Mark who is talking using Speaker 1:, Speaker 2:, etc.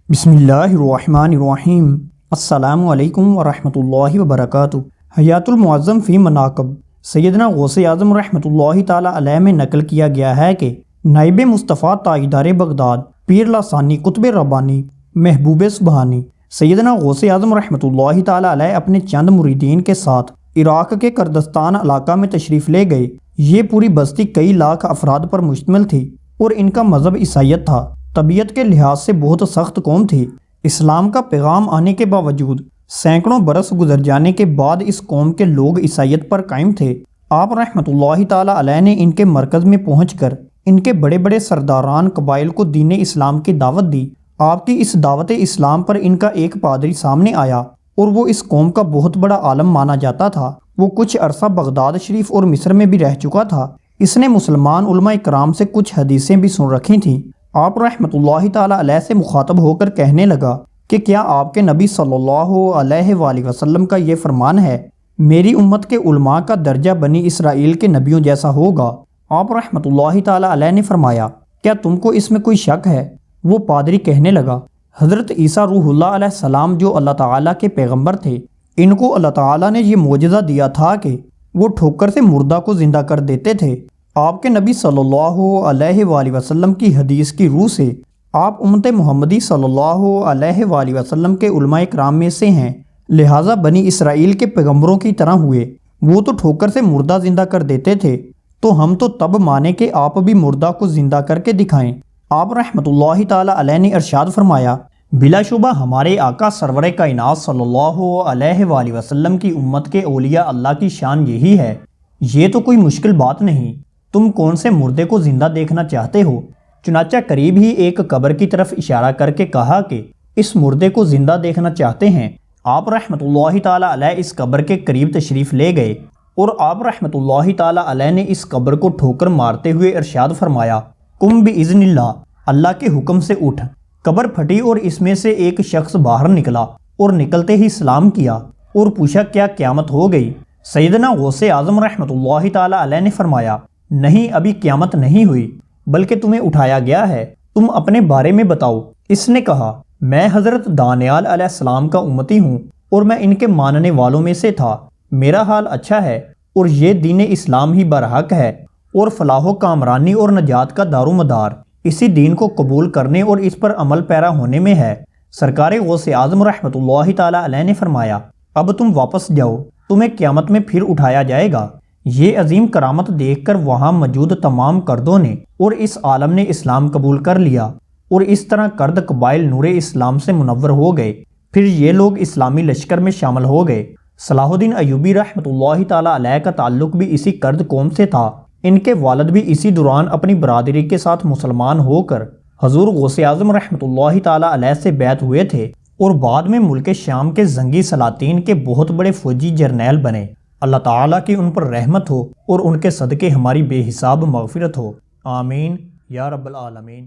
Speaker 1: بسم اللہ الرحمن الرحیم۔ السلام علیکم ورحمۃ اللہ وبرکاتہ۔ حیات المعظم فی مناقب سیدنا غوث اعظم رحمۃ اللہ تعالی علیہ میں نقل کیا گیا ہے کہ نائب مصطفیٰ تاجدار بغداد پیر ثانی قطب ربانی محبوب سبحانی سیدنا غوث اعظم رحمۃ اللہ تعالی علیہ اپنے چند مریدین کے ساتھ عراق کے کردستان علاقہ میں تشریف لے گئے۔ یہ پوری بستی کئی لاکھ افراد پر مشتمل تھی اور ان کا مذہب عیسائیت تھا۔ طبیعت کے لحاظ سے بہت سخت قوم تھی۔ اسلام کا پیغام آنے کے باوجود سینکڑوں برس گزر جانے کے بعد اس قوم کے لوگ عیسائیت پر قائم تھے۔ آپ رحمۃ اللہ تعالی علیہ نے ان کے مرکز میں پہنچ کر ان کے بڑے بڑے سرداران قبائل کو دین اسلام کی دعوت دی۔ آپ کی اس دعوت اسلام پر ان کا ایک پادری سامنے آیا اور وہ اس قوم کا بہت بڑا عالم مانا جاتا تھا۔ وہ کچھ عرصہ بغداد شریف اور مصر میں بھی رہ چکا تھا۔ اس نے مسلمان علماء کرام سے کچھ حدیثیں بھی سن رکھی تھیں۔ آپ رحمۃ اللہ تعالی علیہ سے مخاطب ہو کر کہنے لگا کہ کیا آپ کے نبی صلی اللہ علیہ وآلہ وسلم کا یہ فرمان ہے، میری امت کے علماء کا درجہ بنی اسرائیل کے نبیوں جیسا ہوگا؟ آپ رحمۃ اللہ تعالی علیہ نے فرمایا، کیا تم کو اس میں کوئی شک ہے؟ وہ پادری کہنے لگا، حضرت عیسیٰ روح اللہ علیہ السلام جو اللہ تعالیٰ کے پیغمبر تھے، ان کو اللہ تعالیٰ نے یہ معجزہ دیا تھا کہ وہ ٹھوکر سے مردہ کو زندہ کر دیتے تھے۔ آپ کے نبی صلی اللہ علیہ وآلہ وسلم کی حدیث کی روح سے آپ امت محمدی صلی اللہ علیہ وآلہ وسلم کے علماء کرام میں سے ہیں، لہٰذا بنی اسرائیل کے پیغمبروں کی طرح ہوئے۔ وہ تو ٹھوکر سے مردہ زندہ کر دیتے تھے، تو ہم تو تب مانے کہ آپ بھی مردہ کو زندہ کر کے دکھائیں۔ آپ رحمۃ اللہ تعالی علیہ نے ارشاد فرمایا، بلا شبہ ہمارے آقا سرور کائنات صلی اللہ علیہ وآلہ وسلم کی امت کے اولیاء اللہ کی شان یہی ہے۔ یہ تو کوئی مشکل بات نہیں، تم کون سے مردے کو زندہ دیکھنا چاہتے ہو؟ چنانچہ قریب ہی ایک قبر کی طرف اشارہ کر کے کہا کہ اس مردے کو زندہ دیکھنا چاہتے ہیں؟ آپ رحمۃ اللہ تعالی علیہ اس قبر کے قریب تشریف لے گئے اور آپ رحمۃ اللہ تعالی علیہ نے اس قبر کو ٹھوکر مارتے ہوئے ارشاد فرمایا، قم باذن اللہ، اللہ کے حکم سے اٹھ۔ قبر پھٹی اور اس میں سے ایک شخص باہر نکلا اور نکلتے ہی سلام کیا اور پوچھا، کیا قیامت ہو گئی؟ سیدنا غوث اعظم رحمۃ اللہ تعالی علیہ نے فرمایا، نہیں، ابھی قیامت نہیں ہوئی، بلکہ تمہیں اٹھایا گیا ہے، تم اپنے بارے میں بتاؤ۔ اس نے کہا، میں حضرت دانیال علیہ السلام کا امتی ہوں اور میں ان کے ماننے والوں میں سے تھا۔ میرا حال اچھا ہے اور یہ دین اسلام ہی برحق ہے اور فلاح و کامرانی اور نجات کا دار و مدار اسی دین کو قبول کرنے اور اس پر عمل پیرا ہونے میں ہے۔ سرکار غوث اعظم رحمۃ اللہ تعالی علیہ نے فرمایا، اب تم واپس جاؤ، تمہیں قیامت میں پھر اٹھایا جائے گا۔ یہ عظیم کرامت دیکھ کر وہاں موجود تمام کردوں نے اور اس عالم نے اسلام قبول کر لیا اور اس طرح کرد قبائل نور اسلام سے منور ہو گئے۔ پھر یہ لوگ اسلامی لشکر میں شامل ہو گئے۔ صلاح الدین ایوبی رحمۃ اللہ تعالی علیہ کا تعلق بھی اسی کرد قوم سے تھا۔ ان کے والد بھی اسی دوران اپنی برادری کے ساتھ مسلمان ہو کر حضور غوث اعظم رحمۃ اللہ تعالی علیہ سے بیعت ہوئے تھے اور بعد میں ملک شام کے زنگی سلاطین کے بہت بڑے فوجی جرنیل بنے۔ اللہ تعالیٰ کی ان پر رحمت ہو اور ان کے صدقے ہماری بے حساب مغفرت ہو، آمین یا رب العالمین۔